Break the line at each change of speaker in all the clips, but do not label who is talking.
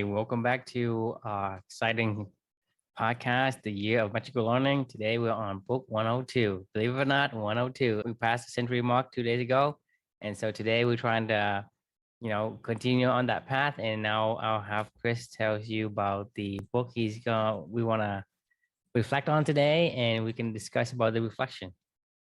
Hey, welcome back to our exciting podcast, The Year of Magical Learning. Today we're on book 102. Believe it or not, 102. We passed the century mark 2 days ago. And so today we're trying to, continue on that path. And now I'll have Chris tell you about the book we want to reflect on today, and we can discuss about the reflection.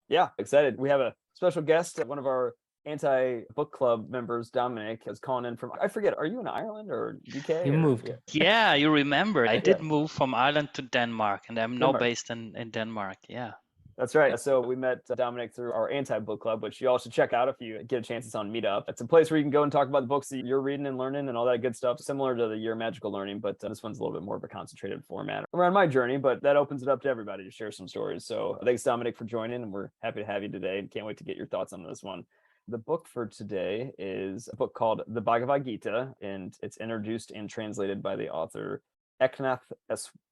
Yeah, excited. We have a special guest, one of our anti-book club members, Dominic, is calling in from, I forget, are you in Ireland or UK?
You moved.
Yeah, you remember. I did move from Ireland to Denmark, and I'm now based in Denmark. Yeah.
That's right. So we met Dominic through our anti-book club, which you all should check out if you get a chance. It's on Meetup. It's a place where you can go and talk about the books that you're reading and learning and all that good stuff, similar to the Year of Magical Learning, but this one's a little bit more of a concentrated format around my journey, but that opens it up to everybody to share some stories. So thanks, Dominic, for joining, and we're happy to have you today and can't wait to get your thoughts on this one. The book for today is a book called The Bhagavad Gita, and it's introduced and translated by the author Eknath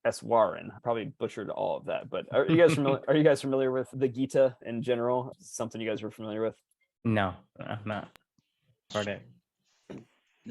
Easwaran. I probably butchered all of that, but are you guys familiar? Are you guys familiar with the Gita in general? Something you guys were familiar with?
No, I'm not. Heard it.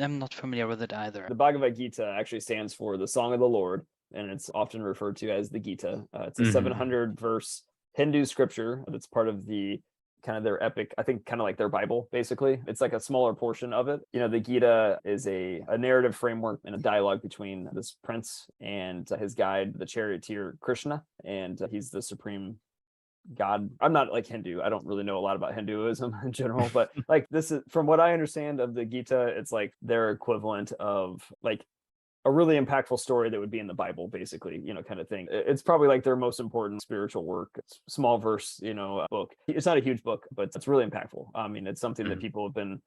I'm not familiar with it either.
The Bhagavad Gita actually stands for the Song of the Lord, and it's often referred to as the Gita. It's a 700 verse Hindu scripture that's part of the kind of their epic, I think kind of like their Bible, basically. It's like a smaller portion of it. You know, the Gita is a narrative framework and a dialogue between this prince and his guide, the charioteer Krishna, and he's the supreme God. I'm not like Hindu. I don't really know a lot about Hinduism in general, but like this is, from what I understand of the Gita, it's like their equivalent of like a really impactful story that would be in the Bible, basically, you know, kind of thing. It's probably like their most important spiritual work. It's small verse, book. It's not a huge book, but it's really impactful. I mean, it's something that people have been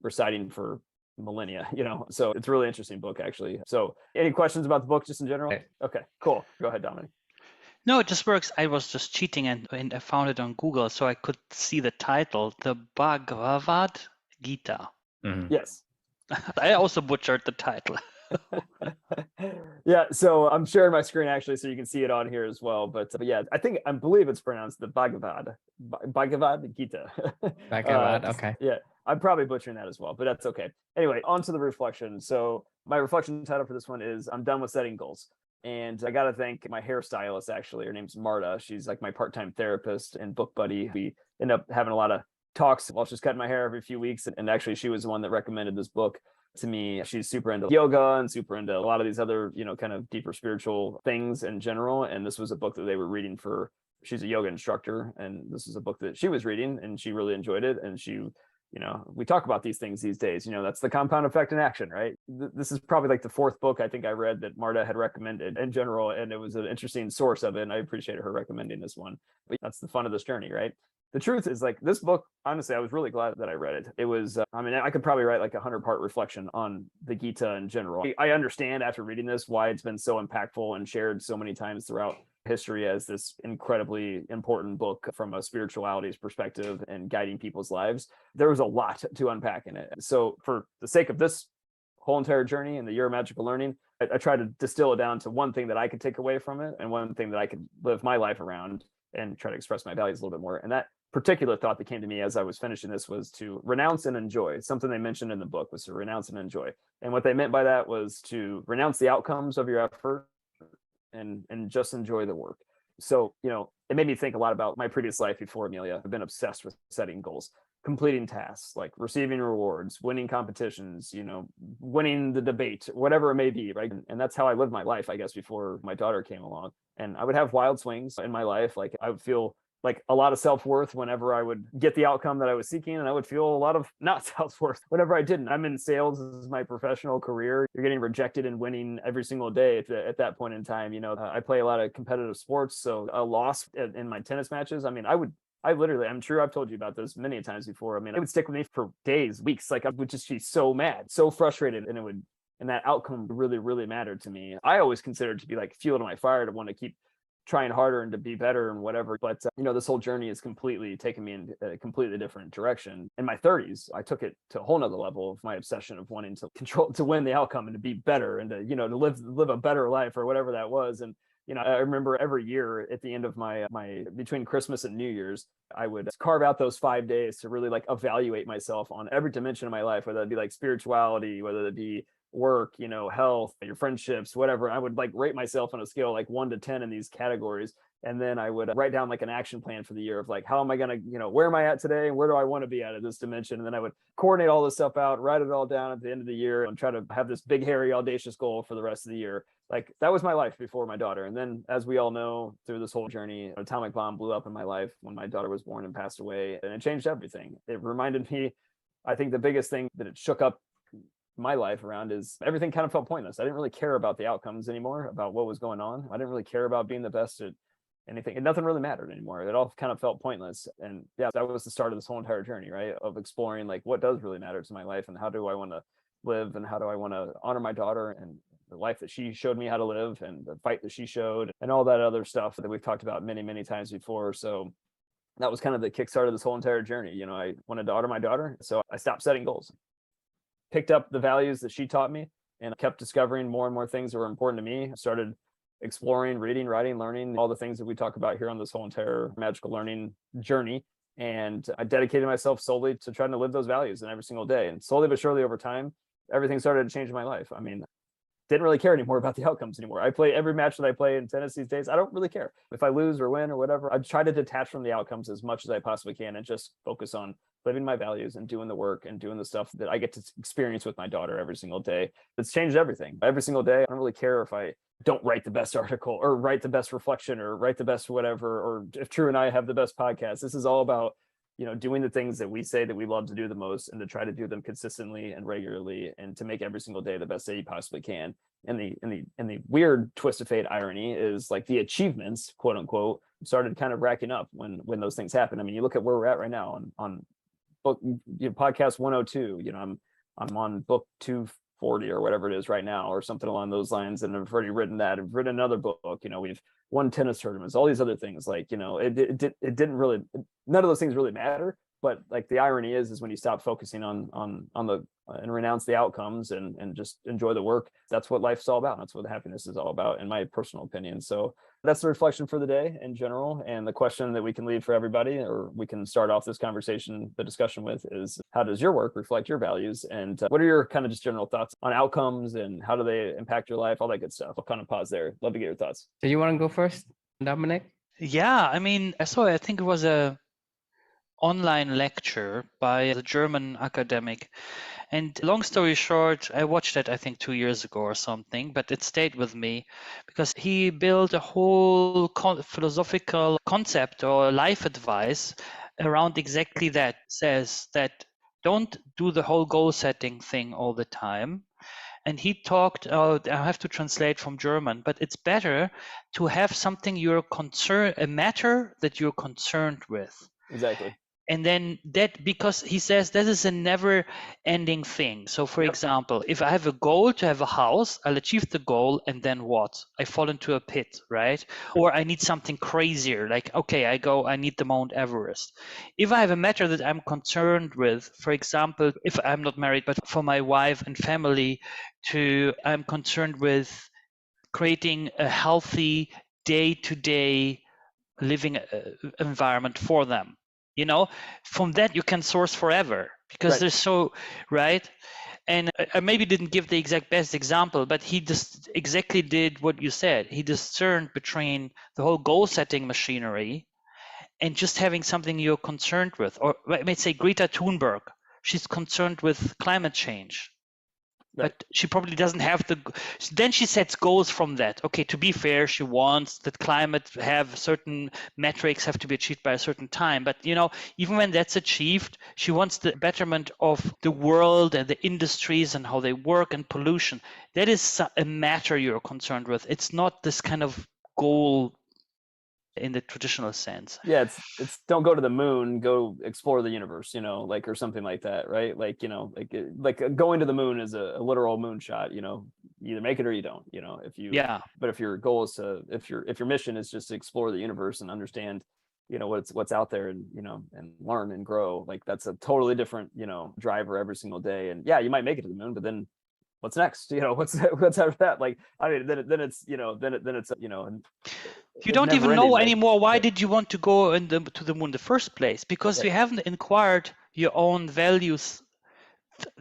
reciting for millennia, so it's a really interesting book, actually. So any questions about the book just in general? Okay, cool. Go ahead, Dominic.
No, it just works. I was just cheating and I found it on Google so I could see the title, The Bhagavad Gita.
Yes.
I also butchered the title.
Yeah, so I'm sharing my screen actually so you can see it on here as well, but yeah, I believe it's pronounced the Bhagavad Gita.
Bhagavad, okay.
Yeah, I'm probably butchering that as well, but that's okay. Anyway, on to the reflection. So my reflection title for this one is I'm done with setting goals. And I got to thank my hairstylist, actually. Her name's Marta. She's like my part-time therapist and book buddy. We end up having a lot of talks while she's cutting my hair every few weeks. And actually, she was the one that recommended this book to me. She's super into yoga and super into a lot of these other, kind of deeper spiritual things in general. And this was a book that they were reading she's a yoga instructor. And this is a book that she was reading and she really enjoyed it. And she, we talk about these things these days, that's the compound effect in action, right? This is probably like the fourth book I think I read that Marta had recommended in general. And it was an interesting source of it. And I appreciated her recommending this one. But that's the fun of this journey, right? The truth is, like, this book, honestly, I was really glad that I read it. It was, I could probably write like 100-part reflection on the Gita in general. I understand after reading this why it's been so impactful and shared so many times throughout history as this incredibly important book from a spirituality's perspective and guiding people's lives. There was a lot to unpack in it. So for the sake of this whole entire journey and the Year of Magical Learning, I tried to distill it down to one thing that I could take away from it and one thing that I could live my life around and try to express my values a little bit more. And that particular thought that came to me as I was finishing this was to renounce and enjoy. Something they mentioned in the book was to renounce and enjoy. And what they meant by that was to renounce the outcomes of your effort and just enjoy the work. So, it made me think a lot about my previous life before Amelia. I've been obsessed with setting goals, completing tasks, like receiving rewards, winning competitions, winning the debate, whatever it may be, right? And that's how I lived my life, I guess, before my daughter came along. And I would have wild swings in my life. Like I would feel like a lot of self-worth whenever I would get the outcome that I was seeking. And I would feel a lot of not self-worth whenever I didn't. I'm in sales. This is my professional career. You're getting rejected and winning every single day at that point in time. I play a lot of competitive sports. So a loss in my tennis matches, I'm sure I've told you about this many times before. It would stick with me for days, weeks. Like I would just be so mad, so frustrated. And that outcome really, really mattered to me. I always considered it to be like fuel to my fire to want to keep trying harder and to be better and whatever. But, this whole journey has completely taken me in a completely different direction. In my 30s, I took it to a whole nother level of my obsession of wanting to win the outcome and to be better and to live a better life or whatever that was. And, I remember every year at the end of my between Christmas and New Year's, I would carve out those 5 days to really like evaluate myself on every dimension of my life, whether it be like spirituality, whether it be work, health, your friendships, whatever. I would like rate myself on a scale like 1 to 10 in these categories. And then I would write down like an action plan for the year of like, how am I going to, where am I at today? And where do I want to be at this dimension? And then I would coordinate all this stuff out, write it all down at the end of the year and try to have this big, hairy, audacious goal for the rest of the year. Like that was my life before my daughter. And then as we all know, through this whole journey, an atomic bomb blew up in my life when my daughter was born and passed away. And it changed everything. It reminded me, I think the biggest thing that it shook up my life around is everything kind of felt pointless. I didn't really care about the outcomes anymore, about what was going on. I didn't really care about being the best at anything, and nothing really mattered anymore. It all kind of felt pointless. And yeah, that was the start of this whole entire journey, right? Of exploring like what does really matter to my life and how do I want to live and how do I want to honor my daughter and the life that she showed me how to live and the fight that she showed and all that other stuff that we've talked about many, many times before. So that was kind of the kickstart of this whole entire journey. I wanted to honor my daughter. So I stopped setting goals, picked up the values that she taught me, and kept discovering more and more things that were important to me. I started exploring, reading, writing, learning, all the things that we talk about here on this whole entire magical learning journey. And I dedicated myself solely to trying to live those values in every single day. And slowly but surely over time, everything started to change in my life. I mean, didn't really care anymore about the outcomes anymore. I play every match that I play in tennis these days. I don't really care if I lose or win or whatever. I try to detach from the outcomes as much as I possibly can and just focus on living my values and doing the work and doing the stuff that I get to experience with my daughter every single day. It's changed everything. Every single day, I don't really care if I don't write the best article or write the best reflection or write the best whatever, or if True and I have the best podcast. This is all about doing the things that we say that we love to do the most and to try to do them consistently and regularly and to make every single day the best day you possibly can. And the weird twist of fate irony is like the achievements, quote unquote, started kind of racking up when those things happen. I mean, you look at where we're at right now on book, podcast 102, I'm on book 240 or whatever it is right now or something along those lines. And I've already written that. I've written another book, we've won tennis tournaments, all these other things. Like, it didn't really, none of those things really matter. But like the irony is when you stop focusing on the and renounce the outcomes and just enjoy the work, that's what life's all about. That's what happiness is all about, in my personal opinion. So that's the reflection for the day in general. And the question that we can leave for everybody, or we can start off this conversation, the discussion with, is how does your work reflect your values? And what are your kind of just general thoughts on outcomes and how do they impact your life? All that good stuff. I'll kind of pause there. Love to get your thoughts.
So you want to go first, Dominic?
Yeah, I mean, I think it was a online lecture by a German academic. And long story short, I watched it, I think 2 years ago or something, but it stayed with me because he built a whole philosophical concept or life advice around exactly that. Says that don't do the whole goal setting thing all the time. And he talked, I have to translate from German, but it's better to have something a matter that you're concerned with.
Exactly.
And then that, because he says that is a never ending thing. So for example, if I have a goal to have a house, I'll achieve the goal and then what? I fall into a pit, right? Or I need something crazier, like, okay, I need the Mount Everest. If I have a matter that I'm concerned with, for example, if I'm not married, but for my wife and family, I'm concerned with creating a healthy day-to-day living environment for them. From that you can source forever because there's so right. And I maybe didn't give the exact best example, but he just exactly did what you said. He discerned between the whole goal setting machinery and just having something you're concerned with. Or I may say Greta Thunberg, she's concerned with climate change. But she probably doesn't have then she sets goals from that. Okay, to be fair, she wants that climate have certain metrics have to be achieved by a certain time. But, even when that's achieved, she wants the betterment of the world and the industries and how they work and pollution. That is a matter you're concerned with. It's not this kind of goal in the traditional sense.
Yeah, it's don't go to the moon, go explore the universe, or something like that, right? Like going to the moon is a literal moonshot, you either make it or you don't, but if your goal is if your mission is just to explore the universe and understand, what's out there and, and learn and grow, like that's a totally different, driver every single day. And yeah, you might make it to the moon, but then what's next? What's after that? Like, I mean, then it's,
you don't even know anymore. Why did you want to go to the moon in the first place? Because you haven't inquired your own values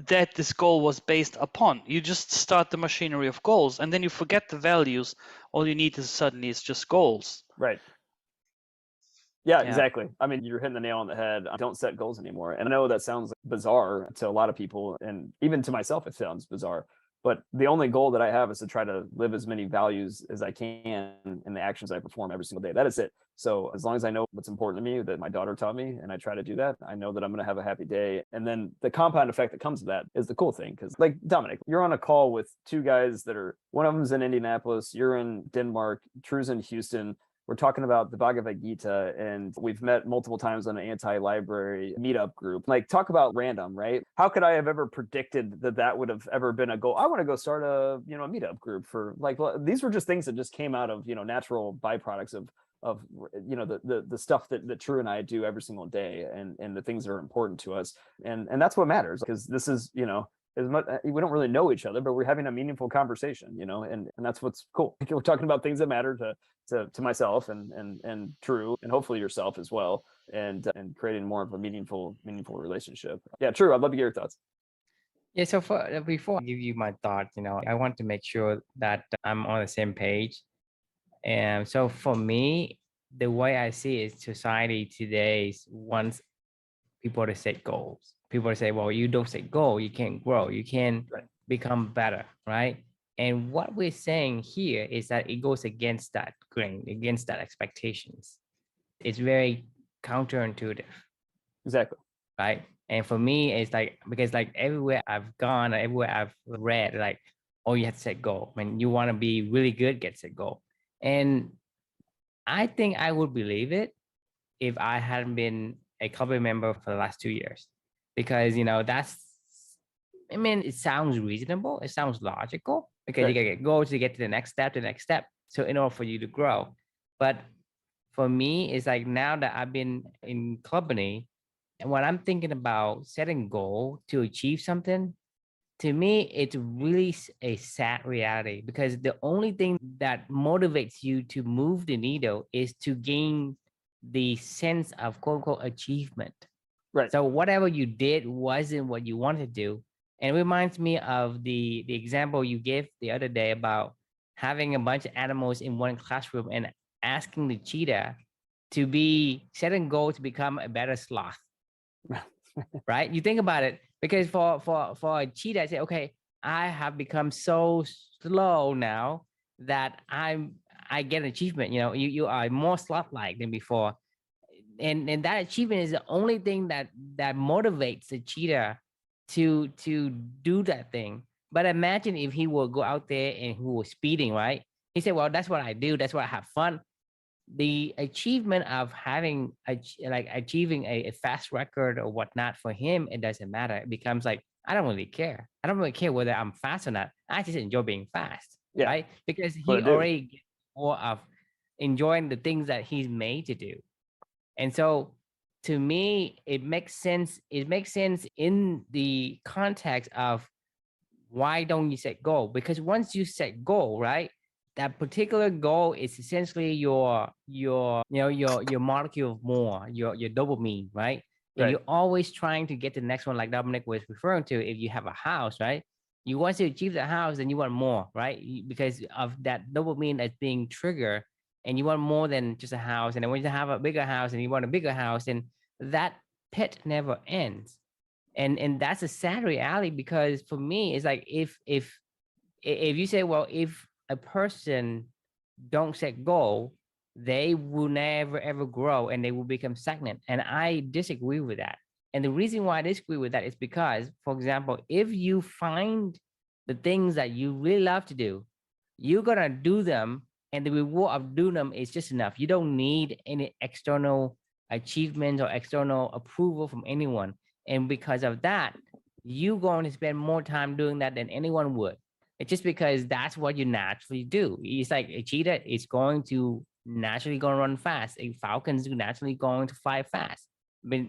that this goal was based upon. You just start the machinery of goals, and then you forget the values. All you need is suddenly it's just goals.
Right. Yeah,
Yeah.
exactly. I mean, you're hitting the nail on the head. I don't set goals anymore. And I know that sounds bizarre to a lot of people, and even to myself, it sounds bizarre. But the only goal that I have is to try to live as many values as I can in the actions I perform every single day. That is it. So as long as I know what's important to me, that my daughter taught me, and I try to do that, I know that I'm going to have a happy day. And then the compound effect that comes with that is the cool thing. Because like Dominic, you're on a call with two guys that are, one of them's in Indianapolis, you're in Denmark, True's in Houston. We're talking about the Bhagavad Gita, and we've met multiple times on an anti-library meetup group. Like, talk about random, right? How could I have ever predicted that that would have ever been a goal? I want to go start a meetup group for, like, well, these were just things that just came out of natural byproducts of the stuff that True and I do every single day, and the things that are important to us, and that's what matters, because this is as much, we don't really know each other, but we're having a meaningful conversation, and that's what's cool. We're talking about things that matter to myself and True, and hopefully yourself as well, and creating more of a meaningful relationship. Yeah, True, I'd love to get your thoughts.
Yeah, so before I give you my thoughts, I want to make sure that I'm on the same page. And so for me, the way I see it, society today wants people to set goals. People say, well, you don't set goal, you can't grow, you can't become better, right? And what we're saying here is that it goes against that grain, against that expectations. It's very counterintuitive.
Exactly.
Right. And for me, it's like, because like everywhere I've gone, everywhere I've read, like, oh, you have to set goal. When you want to be really good, get set goal. And I think I would believe it if I hadn't been a company member for the last 2 years, because it sounds reasonable, it sounds logical, because you gotta get goals to get to the next step, so in order for you to grow. But for me, it's like, now that I've been in company, and when I'm thinking about setting goal to achieve something, to me, it's really a sad reality, because the only thing that motivates you to move the needle is to gain the sense of quote unquote achievement.
Right.
So whatever you did wasn't what you wanted to do. And it reminds me of the example you gave the other day about having a bunch of animals in one classroom and asking the cheetah to be setting goal to become a better sloth. Right? You think about it, because for a cheetah, I say, okay, I have become so slow now that I get an achievement. You are more sloth-like than before, and that achievement is the only thing that motivates the cheetah to do that thing. But imagine if he will go out there and he was speeding, right? He said, well, that's what I do, that's what I have fun. The achievement of having achieving a fast record or whatnot, for him, it doesn't matter. It becomes like, I don't really care whether I'm fast or not. I just enjoy being fast. Right? Because he already gets more of enjoying the things that he's made to do. And so to me, it makes sense in the context of, why don't you set goal? Because once you set goal, right, that particular goal is essentially your molecule of more, your dopamine, right? And you're always trying to get to the next one, like Dominic was referring to. If you have a house, right, you want to achieve the house, then you want more, right? Because of that dopamine that's being triggered, and you want more than just a house. And then when you have a bigger house and you want a bigger house, and that pit never ends. And that's a sad reality, because for me, it's like, if you say, well, if a person don't set goal, they will never ever grow and they will become stagnant. And I disagree with that. And the reason why I disagree with that is because, for example, if you find the things that you really love to do, you're gonna do them, and the reward of doing them is just enough. You don't need any external achievements or external approval from anyone. And because of that, you're going to spend more time doing that than anyone would. It's just because that's what you naturally do. It's like a cheetah is going to naturally run fast. A falcon is naturally going to fly fast. But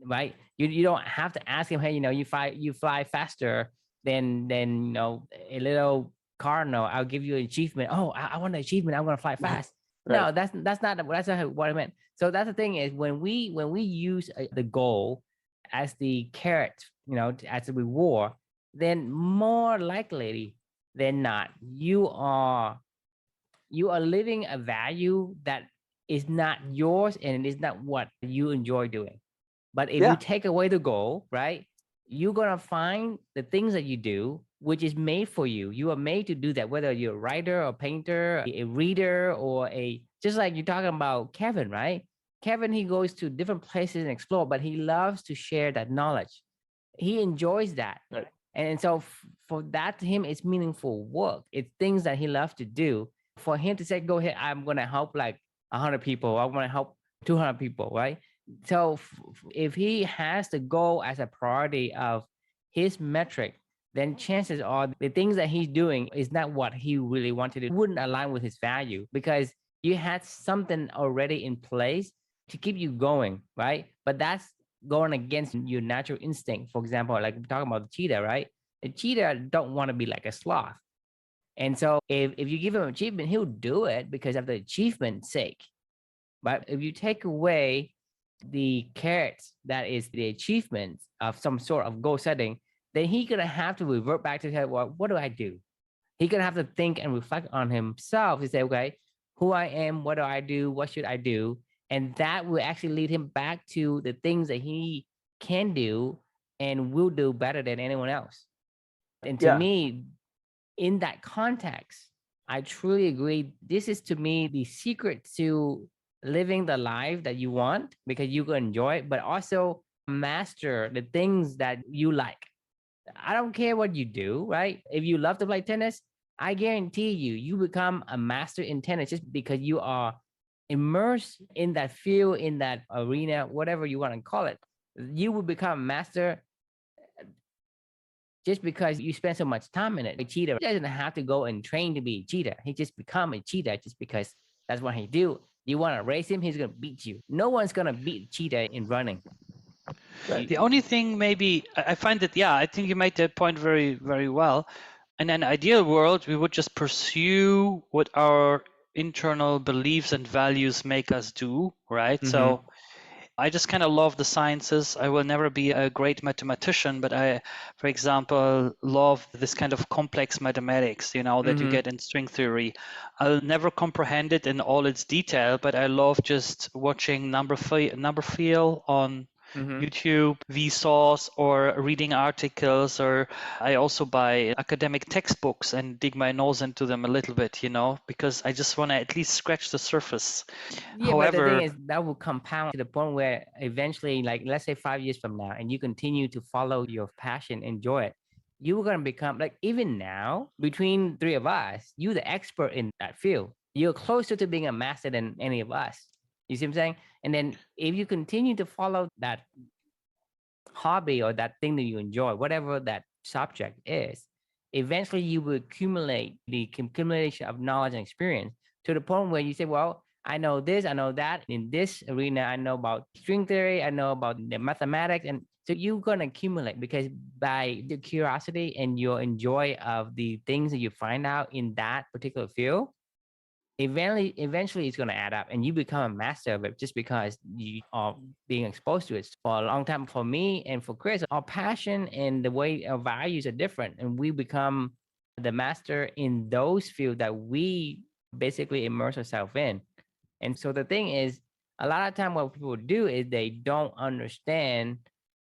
right, you don't have to ask him, hey, you fly faster than a little cardinal. I'll give you an achievement. Oh, I want an achievement. I'm going to fly fast. No, that's not what I meant. So that's the thing is, when we use the goal as the carrot, as a reward, then more likely than not, you are living a value that is not yours and it is not what you enjoy doing. But if you
Yeah.
take away the goal, right, you're gonna find the things that you do, which is made for you. You are made to do that, whether you're a writer or painter, a reader, or just like you're talking about Kevin, right? Kevin, he goes to different places and explore, but he loves to share that knowledge. He enjoys that.
Right.
And so for that to him, it's meaningful work. It's things that he loves to do. For him to say, go ahead, I'm gonna help like 100 people. I want to help 200 people, right? So if he has the goal as a priority of his metric, then chances are the things that he's doing is not what he really wanted to do. It wouldn't align with his value because you had something already in place to keep you going, right? But that's going against your natural instinct. For example, like we're talking about the cheetah, right? The cheetah don't want to be like a sloth. And so if you give him achievement, he'll do it because of the achievement's sake. But if you take away the carrots, that is the achievement of some sort of goal setting, then he's gonna have to revert back to say, well, what do I do? He's gonna have to think and reflect on himself to say, okay, who I am, what do I do, what should I do? And that will actually lead him back to the things that he can do and will do better than anyone else. And to
Yeah.
me, in that context, I truly agree. This is to me the secret to living the life that you want because you can enjoy it, but also master the things that you like. I don't care what you do, right? If you love to play tennis, I guarantee you become a master in tennis just because you are immersed in that field, in that arena, whatever you want to call it. You will become a master just because you spend so much time in it. A cheetah doesn't have to go and train to be a cheetah. He just become a cheetah just because that's what he do. You want to race him, he's going to beat you. No one's going to beat cheetah in running.
Right.
The only thing maybe I find that, yeah, I think you made that point very, very well. In an ideal world, we would just pursue what our internal beliefs and values make us do, right? So I just kind of love the sciences. I will never be a great mathematician, but I, for example, love this kind of complex mathematics, that you get in string theory. I'll never comprehend it in all its detail, but I love just watching number feel on YouTube, Vsauce, or reading articles, or I also buy academic textbooks and dig my nose into them a little bit, because I just want to at least scratch the surface.
Yeah, but the
However,
thing is that will compound to the point where eventually, like let's say 5 years from now, and you continue to follow your passion, enjoy it, you're gonna become like even now, between three of us, you're the expert in that field. You're closer to being a master than any of us. You see what I'm saying? And then if you continue to follow that hobby or that thing that you enjoy, whatever that subject is, eventually you will accumulate the accumulation of knowledge and experience to the point where you say, well, I know this, I know that. In this arena, I know about string theory, I know about the mathematics. And so you're going to accumulate because by the curiosity and your enjoy of the things that you find out in that particular field, eventually it's going to add up and you become a master of it just because you are being exposed to it for a long time. For me and for Chris, our passion and the way our values are different, and we become the master in those fields that we basically immerse ourselves in. And so the thing is, a lot of time what people do is they don't understand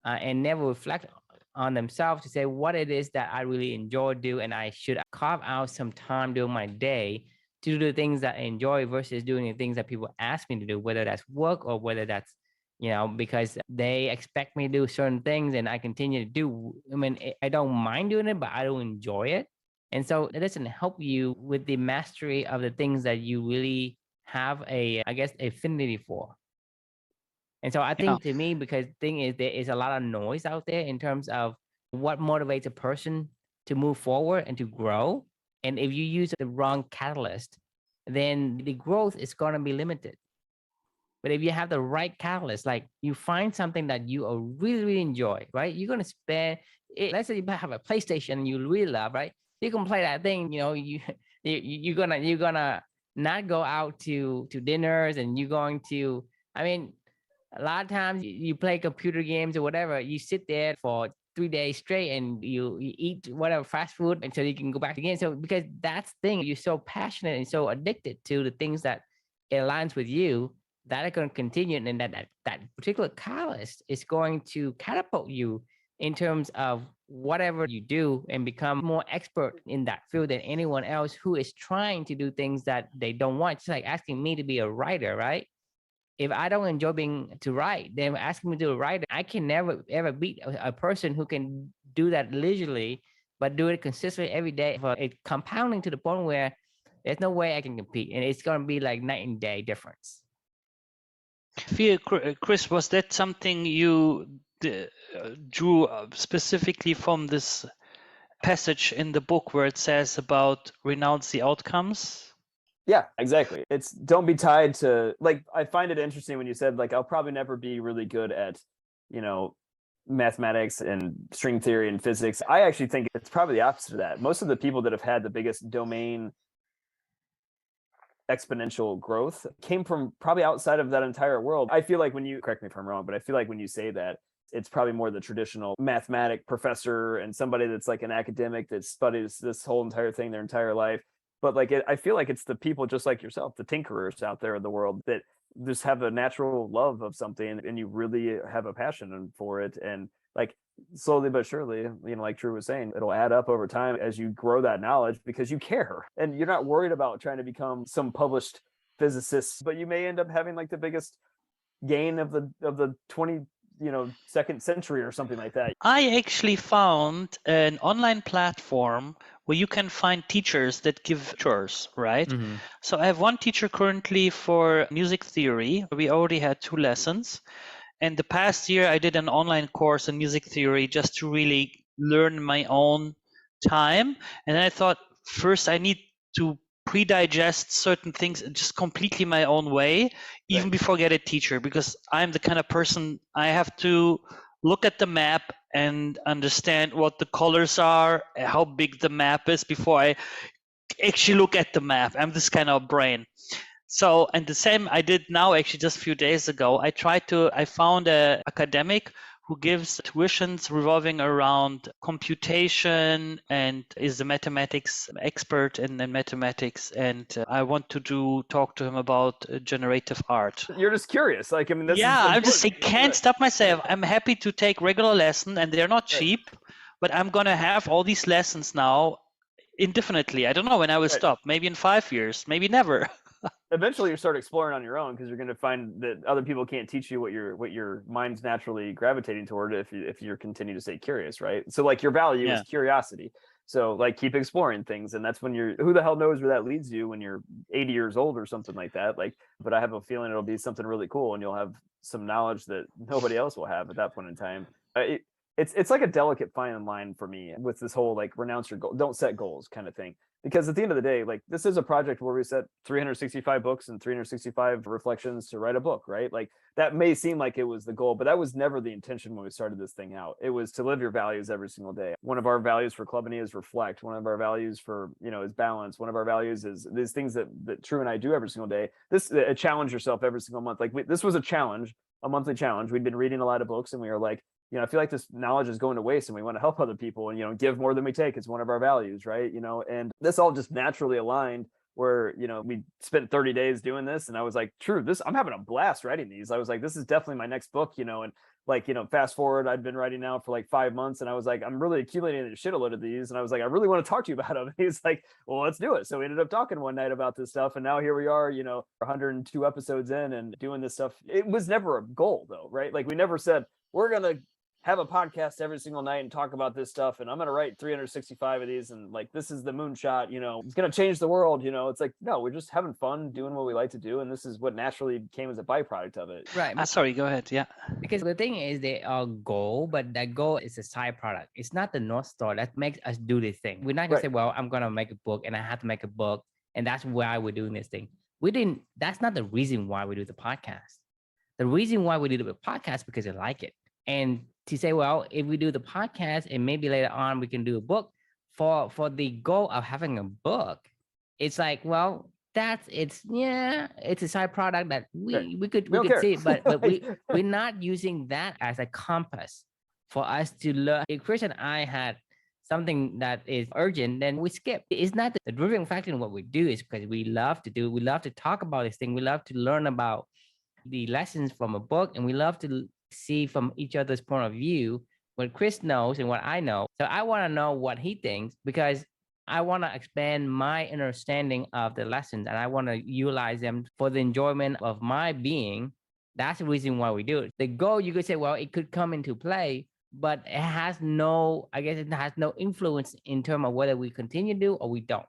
and never reflect on themselves to say what it is that I really enjoy do, and I should carve out some time during my day to do the things that I enjoy versus doing the things that people ask me to do, whether that's work or whether that's, because they expect me to do certain things and I continue to do. I mean, I don't mind doing it, but I don't enjoy it. And so it doesn't help you with the mastery of the things that you really have I guess, affinity for. And so I think to me, because the thing is, there is a lot of noise out there in terms of what motivates a person to move forward and to grow. And if you use the wrong catalyst, then the growth is going to be limited. But if you have the right catalyst, like you find something that you really, really enjoy, right? You're going to spend it. Let's say you have a PlayStation you really love, right? You can play that thing, you're gonna not go out to dinners, and you're going to, I mean, A lot of times you play computer games or whatever, you sit there for 3 days straight and you eat whatever fast food until you can go back again. So because that's the thing, you're so passionate and so addicted to the things that aligns with you, that are going to continue, and then that particular catalyst is going to catapult you in terms of whatever you do and become more expert in that field than anyone else who is trying to do things that they don't want. It's like asking me to be a writer, right? If I don't enjoy being to write, then asking me to write, I can never ever beat a person who can do that leisurely, but do it consistently every day. For it compounding to the point where there's no way I can compete, and it's going to be like night and day difference.
Chris, was that something you drew specifically from this passage in the book where it says about renounce the outcomes?
Yeah, exactly. It's don't be tied to, like, I find it interesting when you said, like, I'll probably never be really good at, mathematics and string theory and physics. I actually think it's probably the opposite of that. Most of the people that have had the biggest domain exponential growth came from probably outside of that entire world. I feel like when you, correct me if I'm wrong, but I feel like when you say that, it's probably more the traditional mathematic professor and somebody that's like an academic that studies this whole entire thing their entire life. But like, I feel like it's the people just like yourself, the tinkerers out there in the world that just have a natural love of something and you really have a passion for it. And like slowly but surely, like Drew was saying, it'll add up over time as you grow that knowledge because you care and you're not worried about trying to become some published physicist, but you may end up having like the biggest gain of the 22nd century or something like that.
I actually found an online platform where you can find teachers that give lectures, right?
Mm-hmm.
So I have one teacher currently for music theory. We already had 2 lessons. And the past year I did an online course in music theory just to really learn my own time. And then I thought, first I need to pre-digest certain things just completely my own way, even before I get a teacher, because I'm the kind of person I have to look at the map and understand what the colors are, how big the map is before I actually look at the map. I'm this kind of brain. So, and the same I did now, actually just a few days ago, I found an academic who gives tuitions revolving around computation and is a mathematics expert in mathematics. And I want to talk to him about generative art.
You're just curious. Like, I mean,
I can't stop myself. I'm happy to take regular lessons and they're not cheap, but I'm going to have all these lessons now indefinitely. I don't know when I will stop, maybe in 5 years, maybe never.
Eventually you start exploring on your own because you're going to find that other people can't teach you what your mind's naturally gravitating toward if you're continue to stay curious, right? So like your value is curiosity. So like keep exploring things, and that's when who the hell knows where that leads you when you're 80 years old or something like that. Like, but I have a feeling it'll be something really cool, and you'll have some knowledge that nobody else will have at that point in time. It's like a delicate fine line for me with this whole like renounce your goal, don't set goals kind of thing. Because at the end of the day, like this is a project where we set 365 books and 365 reflections to write a book, right? Like that may seem like it was the goal, but that was never the intention when we started this thing out. It was to live your values every single day. One of our values for Club is reflect. One of our values for, is balance. One of our values is these things that Drew and I do every single day. This challenge yourself every single month. Like this was a challenge, a monthly challenge. We'd been reading a lot of books and we were like, I feel like this knowledge is going to waste and we want to help other people and, give more than we take. It's one of our values, right? And this all just naturally aligned where, we spent 30 days doing this. And I was like, true, I'm having a blast writing these. I was like, this is definitely my next book, and like, fast forward, I'd been writing now for like 5 months and I was like, I'm really accumulating a shitload of these. And I was like, I really want to talk to you about them. He's like, well, let's do it. So we ended up talking one night about this stuff. And now here we are, 102 episodes in and doing this stuff. It was never a goal though, right? Like we never said, we're going to have a podcast every single night and talk about this stuff. And I'm going to write 365 of these. And like, this is the moonshot, it's going to change the world. It's like, no, we're just having fun doing what we like to do. And this is what naturally came as a byproduct of it.
Right.
Sorry, go ahead. Yeah.
Because the thing is they are goal, but that goal is a side product. It's not the North Star that makes us do this thing. We're not going to say, well, I'm going to make a book and I have to make a book. And that's why we're doing this thing. That's not the reason why we do the podcast. The reason why we do the podcast because I like it. And to say, well, if we do the podcast and maybe later on we can do a book for the goal of having a book, it's like, well, it's a side product that
Right.
we could
don't care.
see, but
Like,
we're not using that as a compass for us to learn. If Chris and I had something that is urgent, then we skip. It's not the driving factor in what we do, is because we love to talk about this thing. We love to learn about the lessons from a book, and we love to see from each other's point of view what Chris knows and what I know. So I want to know what he thinks, because I want to expand my understanding of the lessons, and I want to utilize them for the enjoyment of my being. That's the reason why we do it. The goal, you could say, well, it could come into play, but it has no, I guess it has no influence in terms of whether we continue to do or we don't.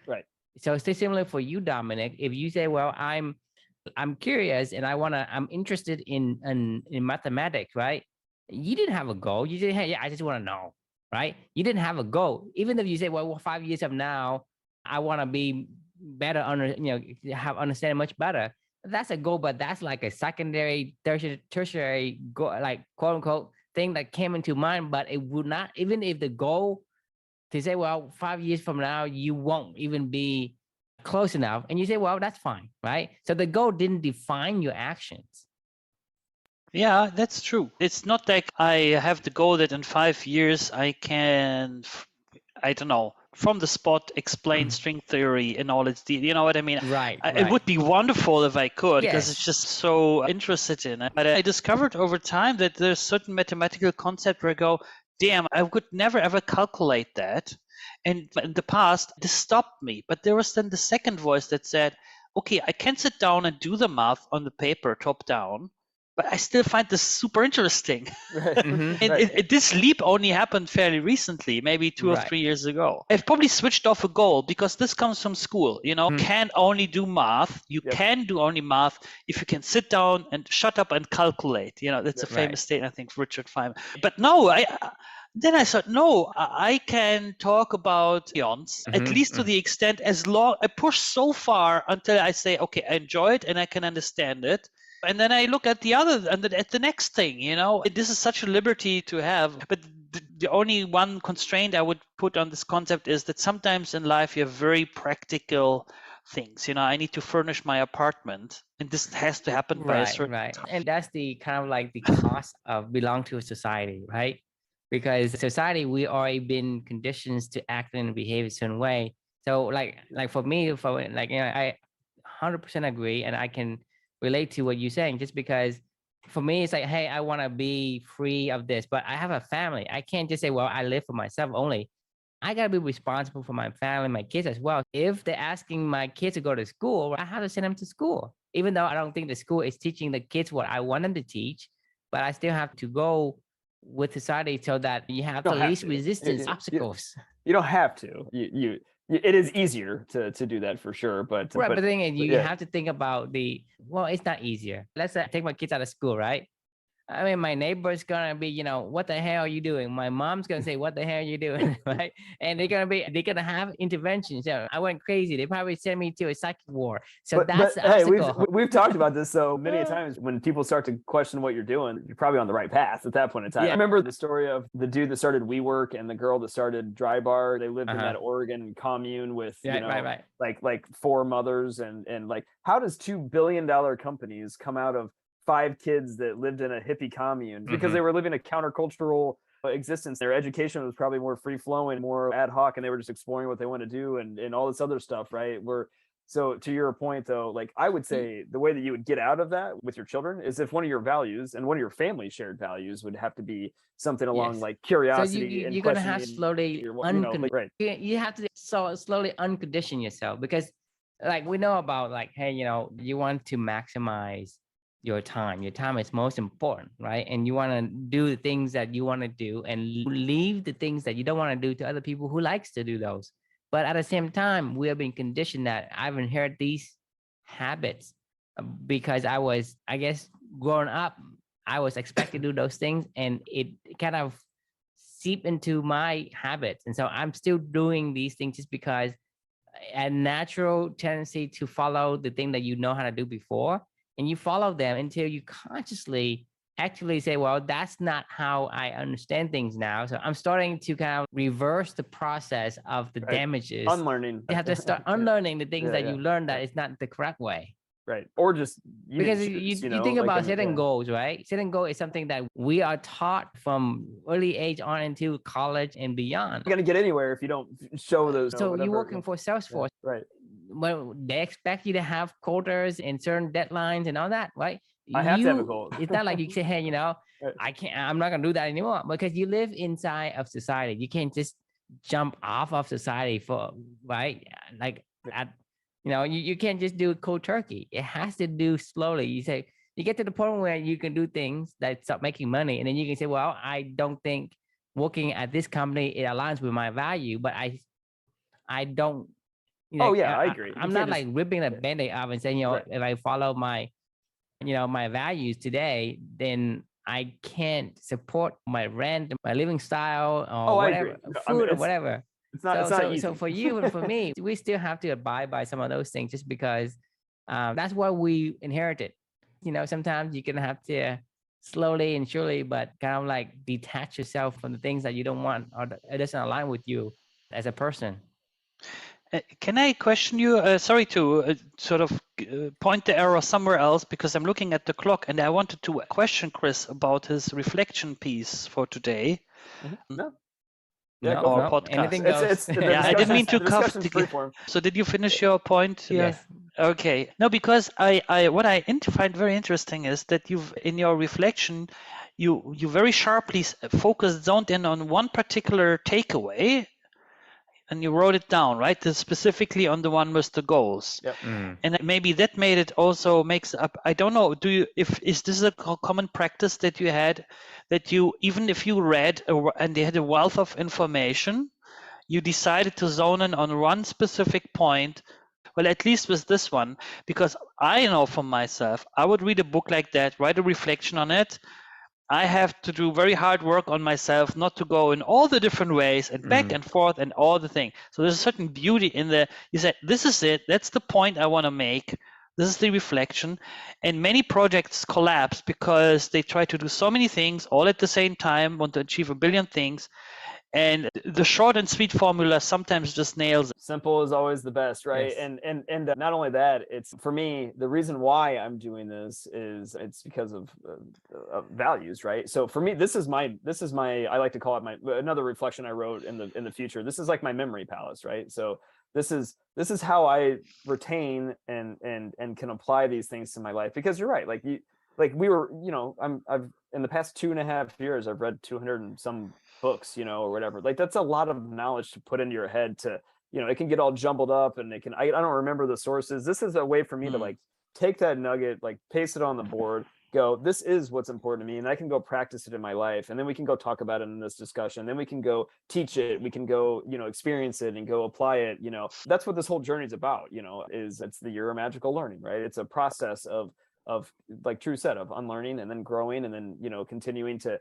right.
So it's similar for you, Dominic. If you say, well, I'm curious and I'm interested in mathematics, right? You didn't have a goal. You said, hey, yeah, I just want to know, right? You didn't have a goal. Even if you say, well, 5 years from now, I want to be better, have understanding much better. That's a goal, but that's like a secondary, tertiary goal, like quote unquote thing that came into mind. But it would not, even if the goal to say, well, 5 years from now, you won't even be close enough. And you say, well, that's fine, right? So the goal didn't define your actions.
Yeah, that's true. It's not like I have the goal that in 5 years I can, I don't know, from the spot explain string theory in all its detail. You know what I mean?
Right.
It would be wonderful if I could, because it's
Yes.
just so interested in it. But I discovered over time that there's certain mathematical concept where I go, damn, I could never ever calculate that. And in the past, this stopped me. But there was then the second voice that said, okay, I can sit down and do the math on the paper top down, but I still find this super interesting.
Right.
Mhm.
And
Right.
this leap only happened fairly recently, maybe 2 or
Right.
3 years ago. I've probably switched off a goal, because this comes from school. You know,
Mhm.
can only do math. You
Yep.
can do only math if you can sit down and shut up and calculate. You know, that's a
Right.
famous statement, I think, Richard Feynman. But no, then I thought, no, I can talk about ions, at
Mhm.
least to the extent, as long I push so far until I say, okay, I enjoy it and I can understand it. And then I look at the other and at the next thing. You know, this is such a liberty to have. But the only one constraint I would put on this concept is that sometimes in life you have very practical things. You know, I need to furnish my apartment, and this has to happen by a certain
Right.
time.
And that's the kind of like the cost of belong to a society, right? Because society, we already been conditioned to act and behave a certain way. So like for me, I 100% agree, and I can relate to what you're saying, just because for me it's like, hey, I want to be free of this, but I have a family. I can't just say, well, I live for myself only. I gotta be responsible for my family, my kids as well. If they're asking my kids to go to school, I have to send them to school, even though I don't think the school is teaching the kids what I want them to teach. But I still have to go with society so that you have the least resistance obstacles.
You don't have to. It is easier to do that for sure. But
Right, but the thing is, you
yeah.
have to think about well, it's not easier. Let's say I take my kids out of school, right? I mean, my neighbor's gonna be, what the hell are you doing? My mom's gonna say, what the hell are you doing? Right? And they're gonna have interventions. I went crazy. They probably sent me to a psychic ward. So
But
that's the
hey,
obstacle.
we've talked about this so many times. When people start to question what you're doing, you're probably on the right path at that point in time.
Yeah.
I remember the story of the dude that started WeWork and the girl that started Dry Bar. They lived in
Uh-huh.
that Oregon commune with
Right.
like 4 mothers, and like, how does $2 billion companies come out of 5 kids that lived in a hippie commune? Because they were living a countercultural existence. Their education was probably more free flowing, more ad hoc, and they were just exploring what they want to do and all this other stuff, right? So to your point though, like, I would say the way that you would get out of that with your children is if one of your values and one of your family shared values would have to be something along
Yes.
like
So
curiosity and
you're gonna have
questioning
slowly
right.
you have to slowly uncondition yourself, because like we know about, like, hey, you want to maximize your time. Your time is most important, right? And you want to do the things that you want to do and leave the things that you don't want to do to other people who likes to do those. But at the same time, we have been conditioned that I've inherited these habits because I guess, growing up, I was expected to do those things, and it kind of seep into my habits. And so I'm still doing these things just because a natural tendency to follow the thing that you know how to do before, and you follow them until you consciously actually say, well, that's not how I understand things now. So I'm starting to kind of reverse the process of the damages.
Unlearning.
You have to start unlearning the things that you learned that it's not the correct way.
Right. Or just
because you think about setting goals, right? Setting goal is something that we are taught from early age on into college and beyond.
You're going to get anywhere if you don't show those.
So you're working for Salesforce.
Right.
Well, they expect you to have quotas and certain deadlines and all that, right?
I have to have a goal.
It's not like you say, hey, you know, I'm not going to do that anymore, because you live inside of society. You can't just jump off of society right? Like you know, you can't just do it cold turkey. It has to do slowly. You get to the point where you can do things that start making money, and then you can say, well, I don't think working at this company, it aligns with my value, but I don't, you know,
I agree.
I'm not like ripping the Band-Aid off and saying, you know, if I follow my, you know, my values today, then I can't support my rent, my living style, or whatever, food or whatever.
It's not easy.
So for you and for me, we still have to abide by some of those things, just because that's what we inherited. You know, sometimes you're going to have to slowly and surely, but kind of like detach yourself from the things that you don't want, or it doesn't align with you as a person.
Can I question you? Sorry to sort of point the arrow somewhere else, because I'm looking at the clock, and I wanted to question Chris about his reflection piece for today.
Mm-hmm. No.
Yeah, or podcast. I didn't mean to cover. So did you finish your point here?
Yes.
Okay. No, because I what I find very interesting is that you've, in your reflection, you very sharply zoned in on one particular takeaway, and you wrote it down, right? Specifically on the one with the goals.
Yep.
And maybe that made it also makes up. I don't know. Is this a common practice that you had, that you, even if you read and they had a wealth of information, you decided to zone in on one specific point? Well, at least with this one, because I know from myself, I would read a book like that, write a reflection on it. I have to do very hard work on myself not to go in all the different ways and back and forth and all the thing. So there's a certain beauty in you say, this is it. That's the point I want to make. This is the reflection. And many projects collapse because they try to do so many things all at the same time, want to achieve a billion things. And the short and sweet formula sometimes just nails it.
Simple is always the best, right?
Yes.
And not only that, it's, for me, the reason why I'm doing this is it's because of values, right? So for me, this is my I like to call it another reflection I wrote in the future. This is like my memory palace, right? So this is how I retain and can apply these things to my life, because you're right. We were, you know, I've in the past 2.5 years, I've read 200 and some books, you know, or whatever. Like, that's a lot of knowledge to put into your head. To, you know, it can get all jumbled up, and I don't remember the sources. This is a way for me to like take that nugget, like paste it on the board, go, this is what's important to me, and I can go practice it in my life, and then we can go talk about it in this discussion, then we can go teach it, we can go, you know, experience it and go apply it. You know, that's what this whole journey is about. You know, it's the year of magical learning, right? It's a process of, like Drew said, of unlearning and then growing, and then, you know, continuing to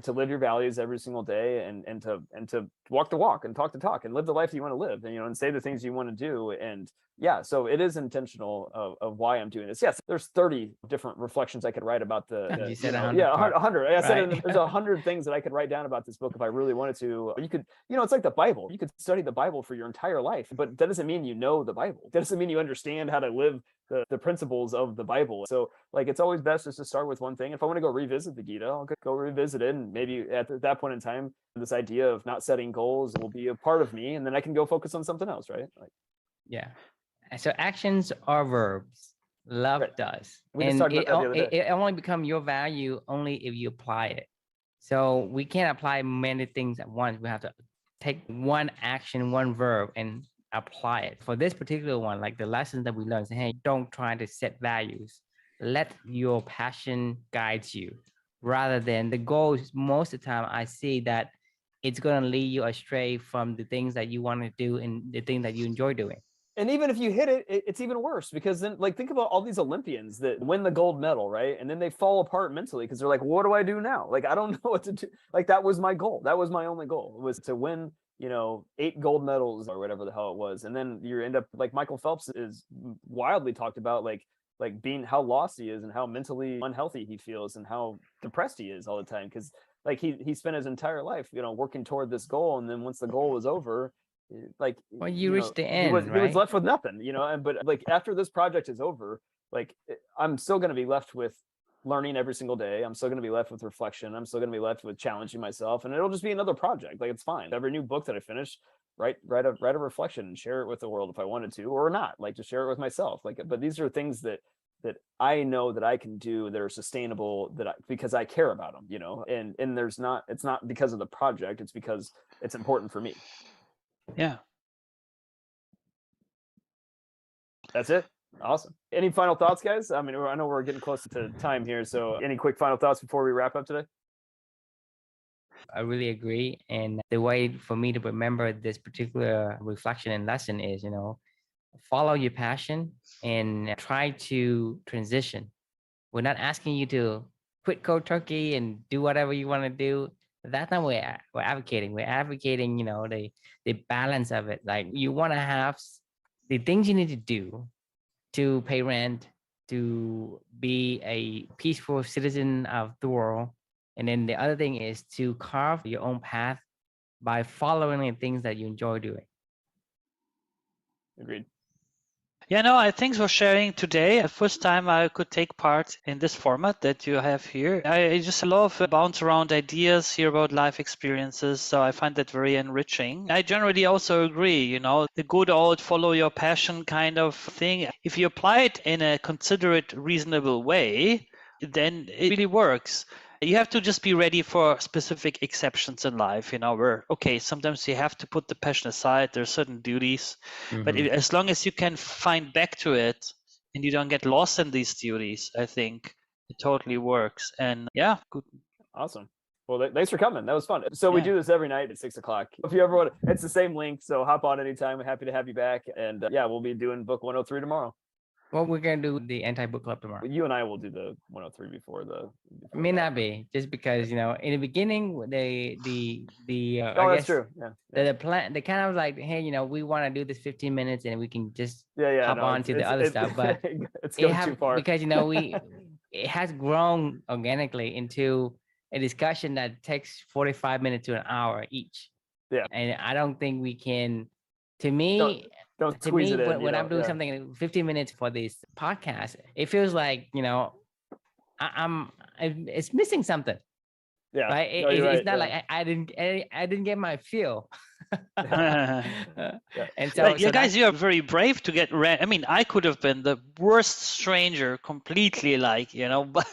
live your values every single day, and to walk the walk and talk the talk and live the life you want to live, and, you know, and say the things you want to do. And yeah, so it is intentional of why I'm doing this. Yes, there's 30 different reflections I could write about
you said 100.
Yeah, 100. I said
Right.
there's 100 things that I could write down about this book if I really wanted to. You could, you know, it's like the Bible. You could study the Bible for your entire life, but that doesn't mean you know the Bible. That doesn't mean you understand how to live the principles of the Bible. So like, it's always best just to start with one thing. If I want to go revisit the Gita, I'll go revisit it, and maybe at that point in time, this idea of not setting goals will be a part of me, and then I can go focus on something else, right? Like,
yeah. So actions are verbs. Love does.
We just talked about that the other day.
It only become your value only if you apply it. So we can't apply many things at once. We have to take one action, one verb, and apply it. For this particular one, like the lessons that we learned, say, hey, don't try to set values. Let your passion guide you, rather than the goals. Most of the time, I see that it's going to lead you astray from the things that you want to do and the things that you enjoy doing.
And even if you hit it, it's even worse, because then, like, think about all these Olympians that win the gold medal, right? And then they fall apart mentally because they're like, what do I do now? Like, I don't know what to do. Like, that was my goal. That was my only goal, was to win, you know, 8 gold medals or whatever the hell it was. And then you end up like Michael Phelps is wildly talked about. Like, like being how lost he is and how mentally unhealthy he feels and how depressed he is all the time. Because like he spent his entire life, working toward this goal, and then once the goal was over, like
Well, you reached the
he was
end,
he was
right?
left with nothing, and but like after this project is over, like I'm still going to be left with learning every single day. I'm still going to be left with reflection. I'm still going to be left with challenging myself, and it'll just be another project. Like it's fine. Every new book that I finish, write a reflection and share it with the world if I wanted to, or not, like to share it with myself. Like, but these are things that I know that I can do that are sustainable, because I care about them, and it's not because of the project, it's because it's important for me.
Yeah.
That's it. Awesome. Any final thoughts, guys? I mean, I know we're getting close to time here, so any quick final thoughts before we wrap up today?
I really agree. And the way for me to remember this particular reflection and lesson is, follow your passion and try to transition. We're not asking you to quit cold turkey and do whatever you want to do. That's not what we're advocating. We're advocating, the balance of it. Like you want to have the things you need to do to pay rent, to be a peaceful citizen of the world. And then the other thing is to carve your own path by following the things that you enjoy doing.
Agreed.
Yeah, no, thanks for sharing today. The first time I could take part in this format that you have here. I just love bounce around ideas, hear about life experiences. So I find that very enriching. I generally also agree, the good old follow your passion kind of thing. If you apply it in a considerate, reasonable way, then it really works. You have to just be ready for specific exceptions in life, where, okay, sometimes you have to put the passion aside. There are certain duties, but as long as you can find back to it and you don't get lost in these duties, I think it totally works. And yeah, good.
Awesome. Well, thanks for coming. That was fun. So we
Yeah.
do this every night at 6:00. If you ever want, it's the same link. So hop on anytime. We're happy to have you back. And yeah, we'll be doing book 103 tomorrow.
Well, we're going to do the anti-book club tomorrow.
You and I will do the 103 before
May not be, just because, in the beginning,
Oh,
I
that's
guess
true. Yeah.
the plan, they kind of like, hey, we want to do this 15 minutes and we can just hop
No,
on to the other stuff. But
it's going too far.
because, it has grown organically into a discussion that takes 45 minutes to an hour each.
Yeah.
And I don't think we can, to me,
don't squeeze it in.
When I'm doing something in 15 minutes for this podcast, it feels like, it's missing something.
Yeah.
Right.
No,
It's not
right.
like I didn't get my feel. And
so guys, you are very brave to get I mean, I could have been the worst stranger completely, but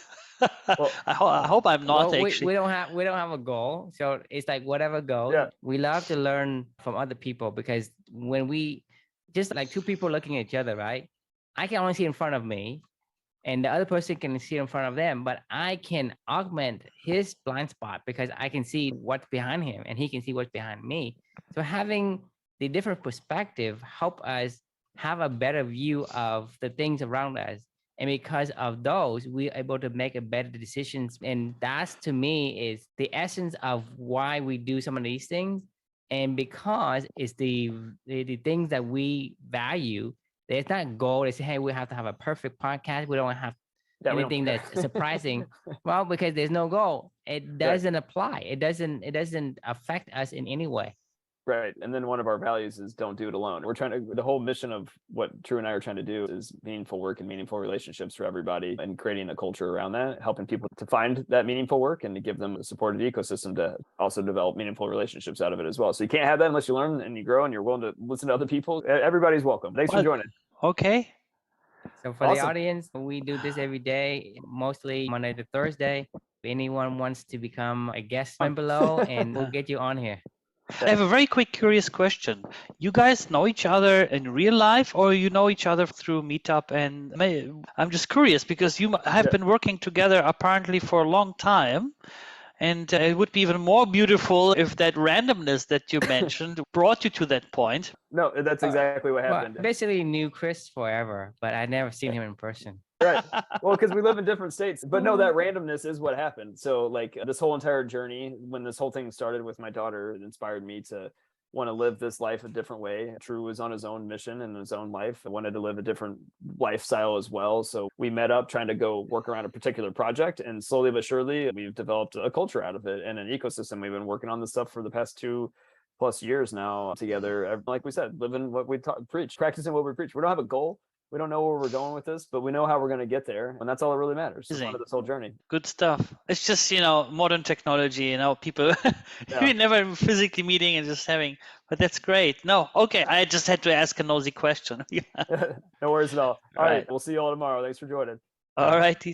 well, I hope I'm not.
Well,
actually,
we don't have a goal, so it's like whatever goes.
Yeah.
We love to learn from other people, because when we just like two people looking at each other, right? I can only see in front of me, and the other person can see in front of them, but I can augment his blind spot because I can see what's behind him and he can see what's behind me. So having the different perspective help us have a better view of the things around us. And because of those, we're able to make a better decisions. And that's, to me, is the essence of why we do some of these things. And because it's the things that we value. There's not goal. They say, hey, we have to have a perfect podcast. We don't have anything that's surprising. Well, because there's no goal, it doesn't apply. It doesn't affect us in any way.
Right. And then one of our values is don't do it alone. The whole mission of what Drew and I are trying to do is meaningful work and meaningful relationships for everybody, and creating a culture around that, helping people to find that meaningful work and to give them a supported ecosystem to also develop meaningful relationships out of it as well. So you can't have that unless you learn and you grow and you're willing to listen to other people. Everybody's welcome. Thanks for joining.
Okay.
So for the audience, we do this every day, mostly Monday to Thursday. If anyone wants to become a guest, comment below and we'll get you on here.
I have a very quick, curious question. You guys know each other in real life, or you know each other through Meetup? And I'm just curious because you have been working together apparently for a long time. And it would be even more beautiful if that randomness that you mentioned brought you to that point.
No, that's exactly what happened.
Well, basically knew Chris forever, but I'd never seen him in person.
Right. Well, because we live in different states. But no, that randomness is what happened. So like this whole entire journey, when this whole thing started with my daughter, it inspired me to want to live this life a different way. Drew was on his own mission in his own life, wanted to live a different lifestyle as well. So we met up trying to go work around a particular project, and slowly but surely we've developed a culture out of it and an ecosystem. We've been working on this stuff for the past 2+ years now together. Like we said, living what we preach, practicing what we preach. We don't have a goal. We don't know where we're going with this, but we know how we're going to get there. And that's all that really matters. It's part of this whole journey.
Good stuff. It's just, modern technology, people we never physically meeting and just having, but that's great. No, okay. I just had to ask a nosy question.
No worries at all. All right. We'll see you all tomorrow. Thanks for joining.
All righty.